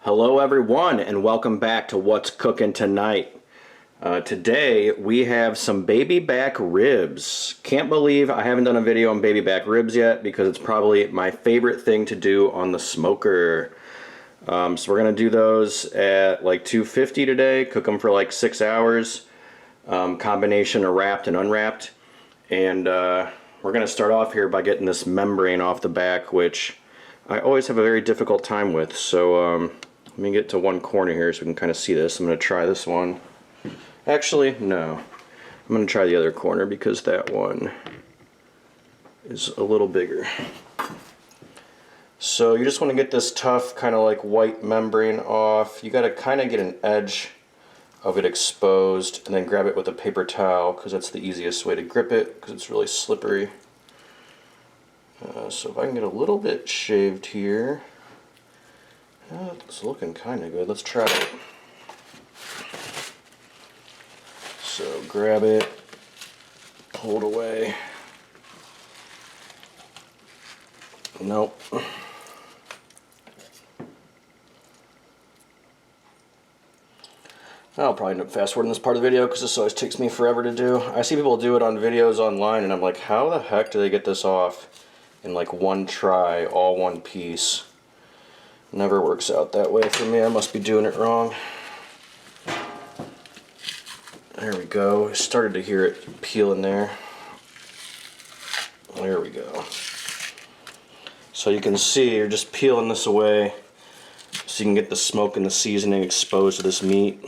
Hello everyone and welcome back to What's Cooking Tonight. Today we have some baby back ribs. Can't believe I haven't done a video on baby back ribs yet because it's probably my favorite thing to do on the smoker. So we're going to do those at like 250 today, cook them for like 6 hours, combination of wrapped and unwrapped. And we're going to start off here by getting this membrane off the back, which I always have a very difficult time with. So let me get to one corner here so we can kind of see this. I'm going to try this one. Actually, no. I'm going to try the other corner because that one is a little bigger. So you just want to get this tough kind of like white membrane off. You got to kind of get an edge of it exposed and then grab it with a paper towel because that's the easiest way to grip it because it's really slippery. So if I can get a little bit shaved here. It's looking kind of good. Let's try it. So grab it, hold away. Nope. I'll probably end up fast forwarding this part of the video because this always takes me forever to do. I see people do it on videos online and I'm like, how the heck do they get this off in like one try, all one piece? Never works out that way for me. I must be doing it wrong. There we go. I started to hear it peeling there. There we go. So you can see you're just peeling this away so you can get the smoke and the seasoning exposed to this meat.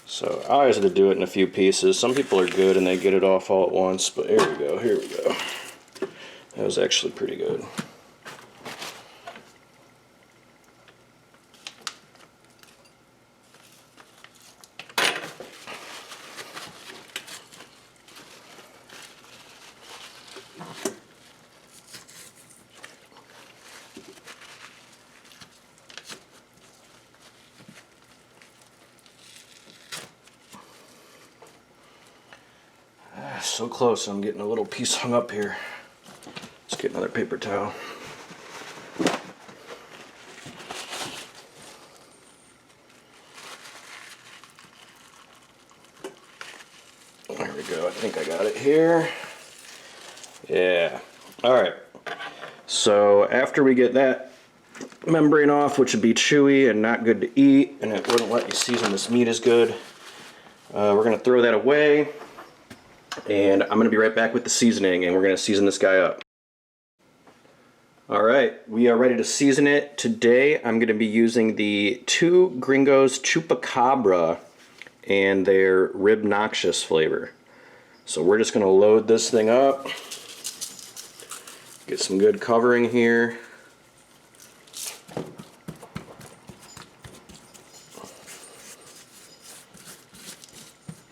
So I always have to do it in a few pieces. Some people are good and they get it off all at once, but here we go, here we go. That was actually pretty good. So close, I'm getting a little piece hung up here. Let's get another paper towel. There we go, I think I got it here. Yeah, alright. So after we get that membrane off, which would be chewy and not good to eat, and it wouldn't let you season this meat as good, we're going to throw that away. And I'm going to be right back with the seasoning, and we're going to season this guy up. Alright, we are ready to season it. Today I'm going to be using the Two Gringos Chupacabra and their Rib Noxious flavor. So we're just going to load this thing up. Get some good covering here.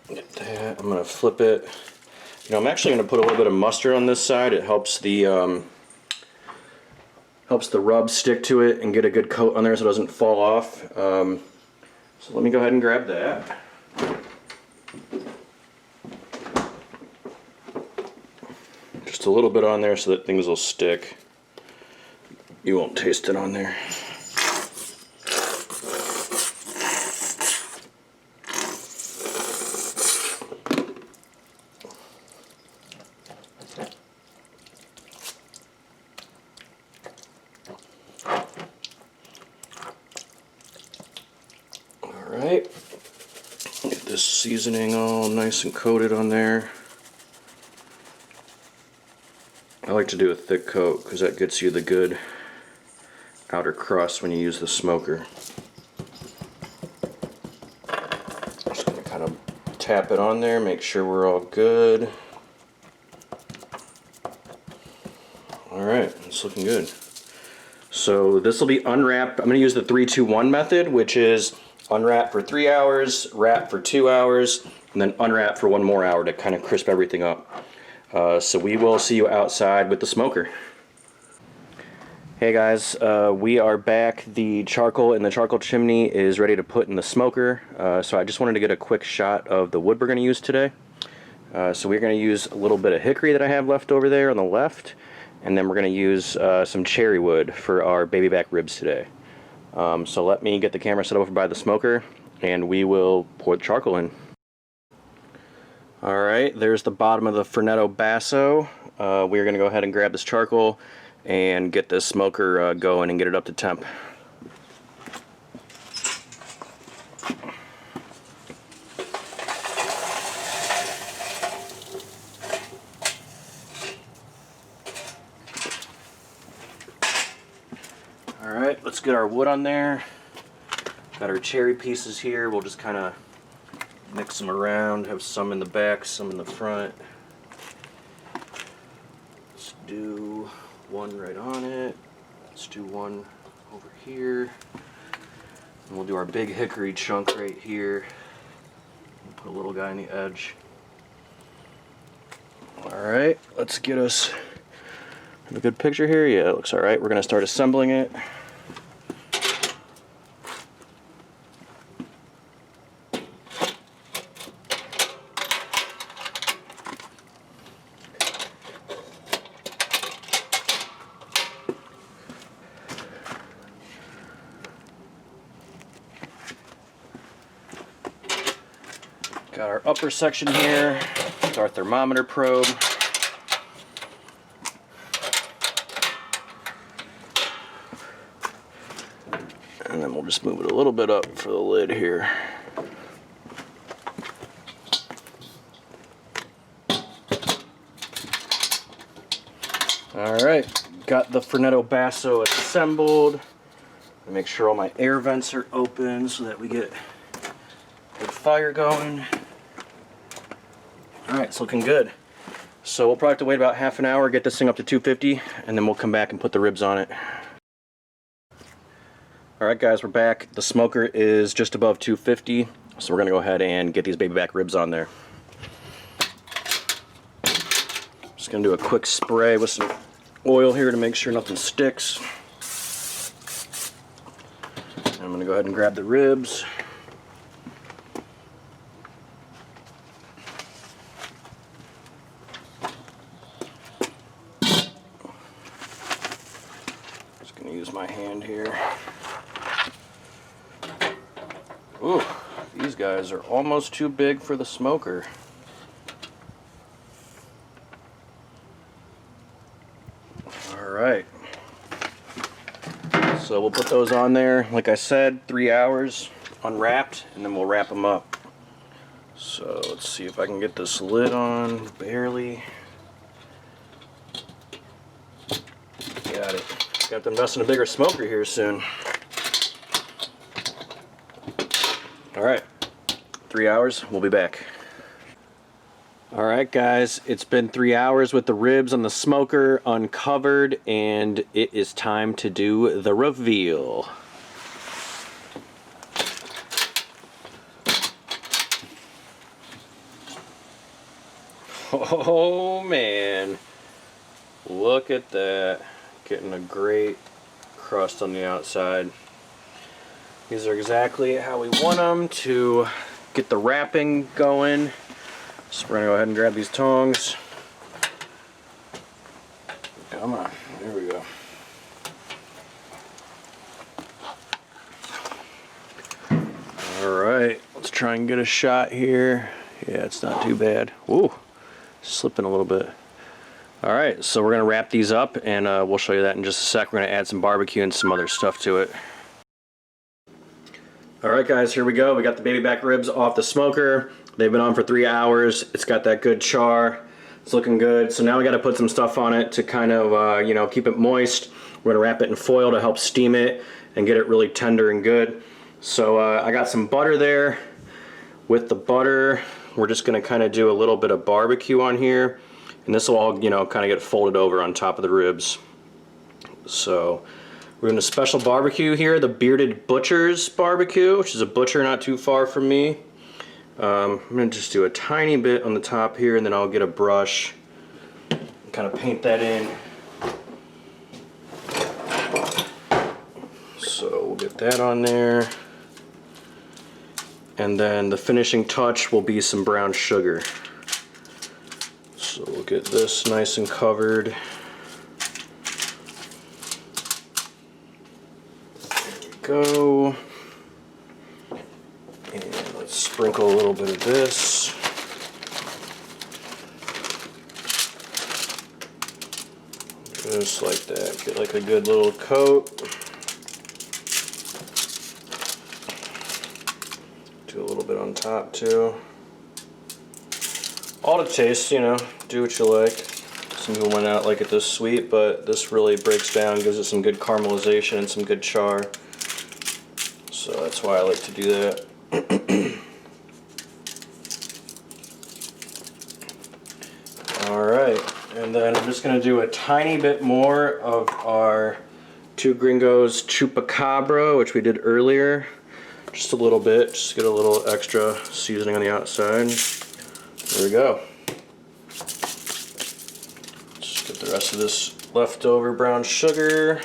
Get that. I'm going to flip it. You know, I'm actually going to put a little bit of mustard on this side. It helps the rub stick to it and get a good coat on there so it doesn't fall off. So let me go ahead and grab that. Just a little bit on there so that things will stick. You won't taste it on there. Alright, get this seasoning all nice and coated on there. I like to do a thick coat because that gets you the good outer crust when you use the smoker. Just going to kind of tap it on there, make sure we're all good. Alright, it's looking good. So this will be unwrapped. I'm going to use the 3-2-1 method, which is unwrap for 3 hours, wrap for 2 hours, and then unwrap for 1 more hour to kind of crisp everything up. So we will see you outside with the smoker. Hey guys, we are back. The charcoal in the charcoal chimney is ready to put in the smoker. So I just wanted to get a quick shot of the wood we're going to use today. So we're going to use a little bit of hickory that I have left over there on the left, and then we're going to use some cherry wood for our baby back ribs today. So let me get the camera set over by the smoker and we will pour the charcoal in. Alright, there's the bottom of the Fornetto Basso. We're going to go ahead and grab this charcoal and get this smoker going and get it up to temp. Alright, let's get our wood on there. Got our cherry pieces here. We'll just kind of mix them around, have some in the back, some in the front. Let's do one right on it. Let's do one over here. And we'll do our big hickory chunk right here. We'll put a little guy on the edge. Alright, let's get us a good picture here. Yeah, it looks alright. We're going to start assembling it. Got our upper section here with our thermometer probe. And then we'll just move it a little bit up for the lid here. Alright, got the Fornetto Basso assembled. Make sure all my air vents are open so that we get good fire going. Alright, it's looking good. So we'll probably have to wait about half an hour, get this thing up to 250, and then we'll come back and put the ribs on it. Alright guys, we're back. The smoker is just above 250, so we're going to go ahead and get these baby back ribs on there. Just going to do a quick spray with some oil here to make sure nothing sticks. And I'm going to go ahead and grab the ribs. Use my hand here. Ooh, these guys are almost too big for the smoker. Alright. So we'll put those on there, like I said, 3 hours unwrapped, and then we'll wrap them up. So let's see if I can get this lid on, barely. Got it. Got to invest in a bigger smoker here soon. Alright, 3 hours, we'll be back. Alright guys, it's been 3 hours with the ribs on the smoker uncovered, and it is time to do the reveal. Oh man, look at that. Getting a great crust on the outside. These are exactly how we want them to get the wrapping going. So we're going to go ahead and grab these tongs. Come on, there we go. Alright, let's try and get a shot here. Yeah, it's not too bad. Ooh, slipping a little bit. Alright, so we're going to wrap these up, and we'll show you that in just a sec. We're going to add some barbecue and some other stuff to it. Alright guys, here we go. We got the baby back ribs off the smoker. They've been on for 3 hours. It's got that good char. It's looking good. So now we got to put some stuff on it to kind of, you know, keep it moist. We're going to wrap it in foil to help steam it and get it really tender and good. So I got some butter there. With the butter, we're just going to kind of do a little bit of barbecue on here. And this will all, you know, kind of get folded over on top of the ribs. So we're doing a special barbecue here, the Bearded Butcher's barbecue, which is a butcher not too far from me. I'm going to just do a tiny bit on the top here, and then I'll get a brush and kind of paint that in. So we'll get that on there. And then the finishing touch will be some brown sugar. So we'll get this nice and covered. There we go. And let's sprinkle a little bit of this. Just like that. Get like a good little coat. Do a little bit on top too. All to taste, you know, do what you like. Some people might not like it this sweet, but this really breaks down, gives it some good caramelization and some good char. So that's why I like to do that. Alright, and then I'm just going to do a tiny bit more of our Two Gringos Chupacabra, which we did earlier. Just a little bit, just get a little extra seasoning on the outside. There we go. Just get the rest of this leftover brown sugar.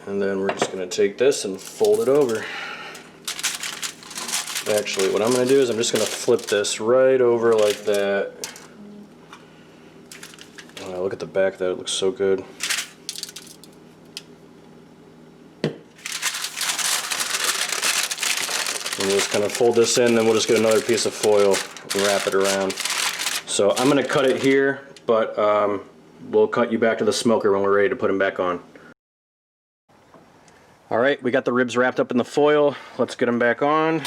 And then we're just going to take this and fold it over. Actually, what I'm going to do is I'm just going to flip this right over like that. Oh, look at the back of that, it looks so good. And we'll just kind of fold this in, then we'll just get another piece of foil and wrap it around. So I'm going to cut it here, but we'll cut you back to the smoker when we're ready to put them back on. Alright, we got the ribs wrapped up in the foil. Let's get them back on.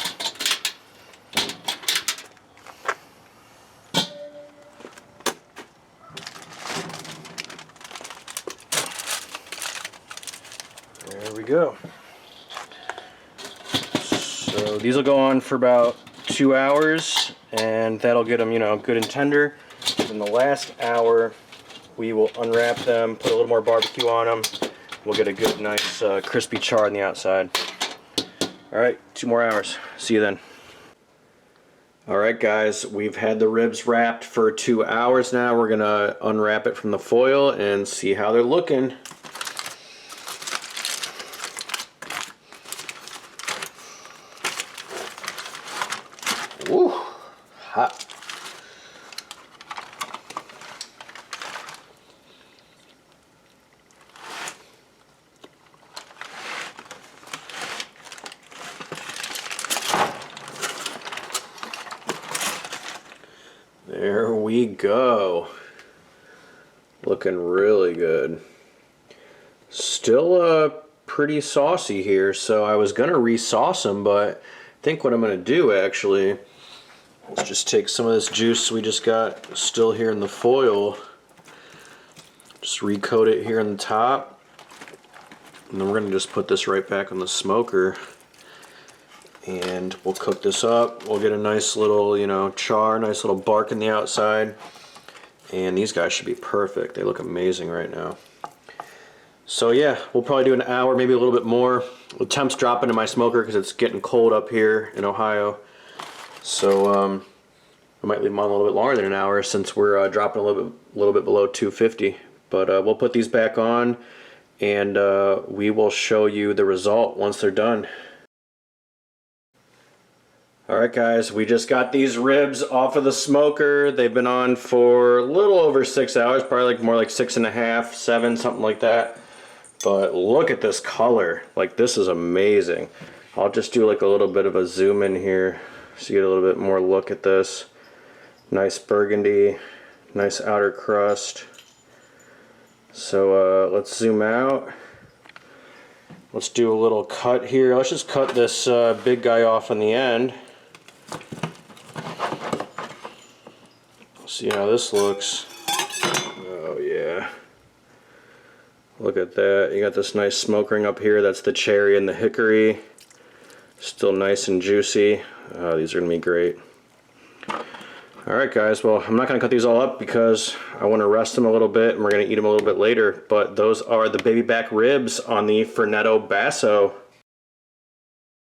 There we go. So these will go on for about 2 hours, and that'll get them, you know, good and tender. In the last hour, we will unwrap them, put a little more barbecue on them. We'll get a good, nice, crispy char on the outside. Alright, 2 more hours. See you then. Alright guys, we've had the ribs wrapped for 2 hours now. We're going to unwrap it from the foil and see how they're looking. Woo! Hot. There we go. Looking really good. Still pretty saucy here, so I was gonna re-sauce them, but I think what I'm gonna do actually is just take some of this juice we just got still here in the foil, just recoat it here on the top, and then we're gonna just put this right back on the smoker. And we'll cook this up. We'll get a nice little, you know, char, nice little bark in the outside. And these guys should be perfect. They look amazing right now. So yeah, we'll probably do an hour, maybe a little bit more. The temp's dropping in my smoker because it's getting cold up here in Ohio. So I might leave them on a little bit longer than an hour since we're dropping a little bit below 250. But we'll put these back on, and we will show you the result once they're done. Alright guys, we just got these ribs off of the smoker. They've been on for a little over 6 hours, probably like more like 6.5, 7, something like that. But look at this color. Like, this is amazing. I'll just do like a little bit of a zoom in here so you get a little bit more look at this. Nice burgundy, nice outer crust. So let's zoom out. Let's do a little cut here. Let's just cut this big guy off on the end. See how this looks. Oh yeah. Look at that. You got this nice smoke ring up here. That's the cherry and the hickory. Still nice and juicy. These are going to be great. Alright guys, well, I'm not going to cut these all up because I want to rest them a little bit and we're going to eat them a little bit later. But those are the baby back ribs on the Fornetto Basso.